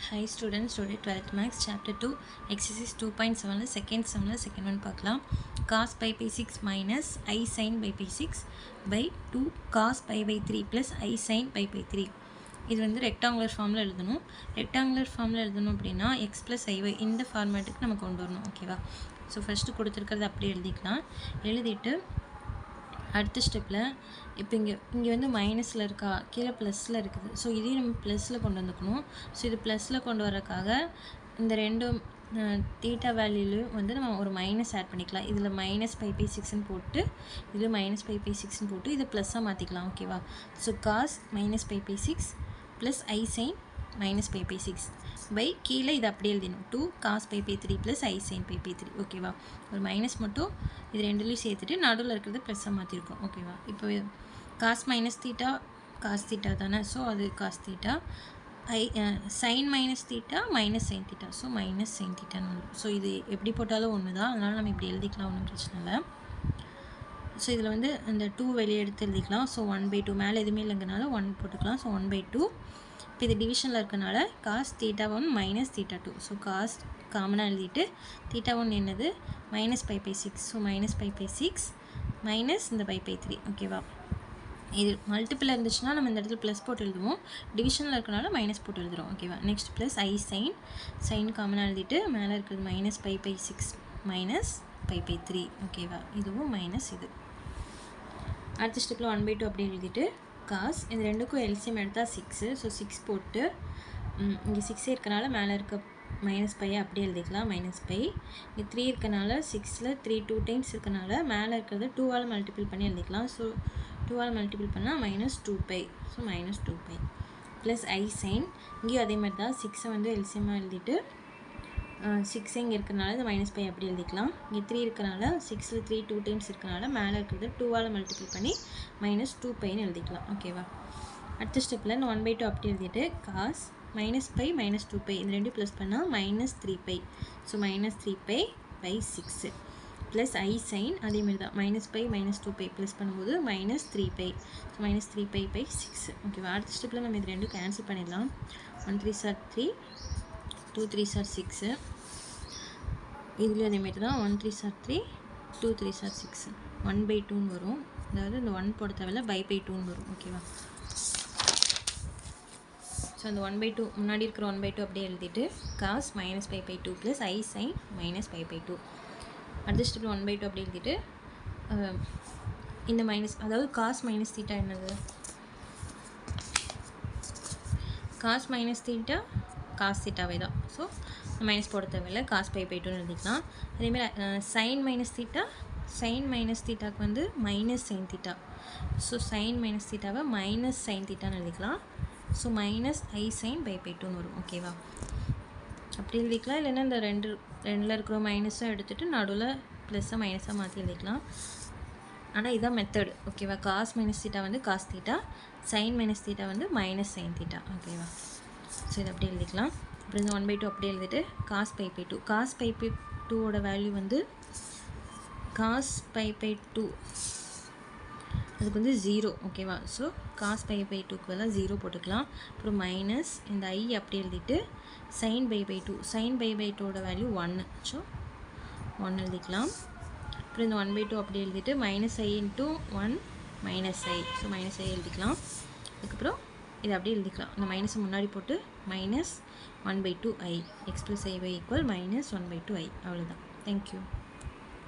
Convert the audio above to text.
Hi students, today 12th Maths Chapter 2 Exercise 2.7 second sum second one பார்க்கலாம். Cos pi by 6 minus I sin pi by 6 by 2 cos pi by 3 plus I sin pi by 3. இது வந்து rectangular ஃபார்மில் எழுதணும். Rectangular ஃபார்மில் எழுதணும் அப்படின்னா x plus iy இந்த ஃபார்மேட்டுக்கு நம்ம கொண்டு வரணும். ஓகேவா? ஸோ ஃபஸ்ட்டு கொடுத்துருக்கிறது அப்படியே எழுதிக்கலாம். எழுதிட்டு அடுத்த ஸ்டெப்பில் இப்போ இங்கே வந்து மைனஸில் இருக்கா, கீழே ப்ளஸில் இருக்குது. ஸோ இதையும் நம்ம ப்ளஸில் கொண்டு வந்துக்கணும். ஸோ இது ப்ளஸில் கொண்டு வரக்காக இந்த ரெண்டும் தீட்டா வேல்யூலையும் வந்து நம்ம ஒரு மைனஸ் ஆட் பண்ணிக்கலாம். இதில் மைனஸ் பை பை சிக்ஸ்ன்னு போட்டு இதில் மைனஸ் பை பை சிக்ஸ்ன்னு போட்டு இதை ப்ளஸ்ஸாக மாற்றிக்கலாம். ஓகேவா? So cos minus pi by six plus i sine minus pi by six by கீழே இது அப்படியே எழுதிடும் 2 cos pi by 3 plus i sine pi by 3. ஓகேவா? ஒரு மைனஸ் மட்டும் இது ரெண்டுலேயும் சேர்த்துட்டு நடுவில் இருக்கிறது ப்ளஸ்ஸாக மாற்றிருக்கோம். ஓகேவா? இப்போ cos minus theta cos theta தானே, ஸோ அது cos theta, sine minus theta minus sine theta, so minus sine தீட்டான்னு வரும். ஸோ இது எப்படி போட்டாலும் ஒன்று தான், அதனால் நம்ம இப்படி எழுதிக்கலாம், ஒன்றும் பிரச்சனை இல்லை. ஸோ இதில் வந்து இந்த 2 வெளியே எடுத்து எழுதிக்கலாம். ஸோ 1/2 மேலே எதுவுமே இல்லைங்கனால 1 போட்டுக்கலாம். ஸோ 1/2. இப்போ இது டிவிஷனில் இருக்கனால cos theta 1 minus theta 2. So cos காமனாக எழுதிட்டு தீட்டா 1 என்னது minus pi by 6. So minus pi by 6 minus இந்த பை பை 3. ஓகேவா? இது மல்டிப்பிள் இருந்துச்சுன்னா நம்ம இந்த இடத்துல ப்ளஸ் போட்டு எழுதுவோம். டிவிஷனில் இருக்கனால மைனஸ் போட்டு எழுதுகிறோம். ஓகேவா? நெக்ஸ்ட் ப்ளஸ் ஐ சைன் காமனாக எழுதிட்டு மேலே இருக்கிறது minus pi by 6 minus pi by 3. ஓகேவா? இதுவும் மைனஸ் இது. அடுத்த ஸ்டெப்பில் 1/2 அப்படி எழுதிட்டு காஸ் இந்த ரெண்டுக்கும் எல்சிஎம் எடுத்தால் 6. ஸோ 6 போட்டு இங்கே 6 இருக்கனால மேலே இருக்க மைனஸ் பையை அப்படியே எழுதிக்கலாம். மைனஸ் பை இங்கே 3 இருக்கனால 6ல் 3 2 டைம்ஸ் இருக்கனால மேலே இருக்கிறத 2ஆல் மல்டிபிள் பண்ணி எழுதிக்கலாம். ஸோ 2ஆல் மல்டிபிள் பண்ணால் minus 2π. So minus 2π plus i sign இங்கேயும் அதே மாதிரி தான் 6 வந்து எல்சிஎம்மாக எழுதிட்டு 6 இங்கே இருக்கிறனால இந்த மைனஸ் பை அப்படி எழுதிக்கலாம். இங்கே 3 இருக்கனால 6ல் 3 2 டைம்ஸ் இருக்கனால மேலே இருக்கிறது 2ஆல் மல்டிபிள் பண்ணி மைனஸ் 2πன்னு எழுதிக்கலாம். ஓகேவா? அடுத்த ஸ்டெப்பில் இந்த 1/2 அப்படி எழுதிட்டு காஸ் மைனஸ் பை மைனஸ் 2π இந்த ரெண்டும் ப்ளஸ் பண்ணால் minus 3π. So minus 3π by 6 plus i sine அதேமாதிரி தான் மைனஸ் பை மைனஸ் 2π ப்ளஸ் பண்ணும்போது மைனஸ் 3π. So minus 3π by 6. ஓகேவா? அடுத்த ஸ்டெப்பில் நம்ம இது ரெண்டும் கேன்சல் பண்ணிடலாம். 1 3s are 3 2 3s are 6. இதுலேயும் அதேமாதிரி தான் 1 3s are 3 2 3s are 6. 1/2ன்னு வரும். அதாவது இந்த 1 போட தேவையில்ல by 2ன்னு வரும். ஓகேவா? ஸோ அந்த 1/2 முன்னாடி இருக்கிற 1/2 அப்படியே எழுதிட்டு cos minus pi by 2 plus i sine minus pi by 2. அடுத்த ஸ்டெப்பில் 1/2 அப்படி எழுதிட்டு இந்த மைனஸ் அதாவது காஸ் மைனஸ் தீட்டா என்னது காஸ் மைனஸ் தீட்டா காஸ் தீட்டாவே தான். ஸோ மைனஸ் போட தேவையில்லை, காஸ் பை பை 2ன்னு எழுதிக்கலாம். அதேமாதிரி சைன் மைனஸ் தீட்டாக்கு வந்து minus sine theta. So sine minus தீட்டாவை மைனஸ் சைன் தீட்டான்னு எழுதிக்கலாம். So minus i sine pi by 2ன்னு வரும். ஓகேவா? அப்படி எழுதிக்கலாம். இல்லைன்னா இந்த ரெண்டில் இருக்கிற மைனஸும் எடுத்துகிட்டு நடுவில் ப்ளஸ்ஸாக மைனஸாக மாற்றி எழுதிக்கலாம். ஆனால் இதுதான் மெத்தடு. ஓகேவா? காஸ் மைனஸ் தீட்டா வந்து cos theta, sine minus theta வந்து மைனஸ் சைன் தீட்டா. ஓகேவா? ஸோ இது அப்படியே எழுதிக்கலாம். அப்புறம் இந்த 1/2 அப்படியே எழுதிட்டு cos pi by 2 cos pi by 2ஓட வேல்யூ வந்து காஸ் பை பை 2 அதுக்கு வந்து 0. ஓகேவா? ஸோ காஸ் பை பை 2க்கு பதிலாக 0 போட்டுக்கலாம். அப்புறம் மைனஸ் இந்த ஐ அப்படி எழுதிட்டு sine pi by 2 sine pi by 2ஓட வேல்யூ 1. ஸோ 1 எழுதிக்கலாம். அப்புறம் இந்த 1/2 அப்படி எழுதிட்டு minus i into 1 minus i. So minus i எழுதிக்கலாம். அதுக்கப்புறம் இதை அப்படியே எழுதிக்கலாம். இந்த மைனஸை முன்னாடி போட்டு minus 1/2i x + iy = -1/2i. அவ்வளோதான். தேங்க்யூ.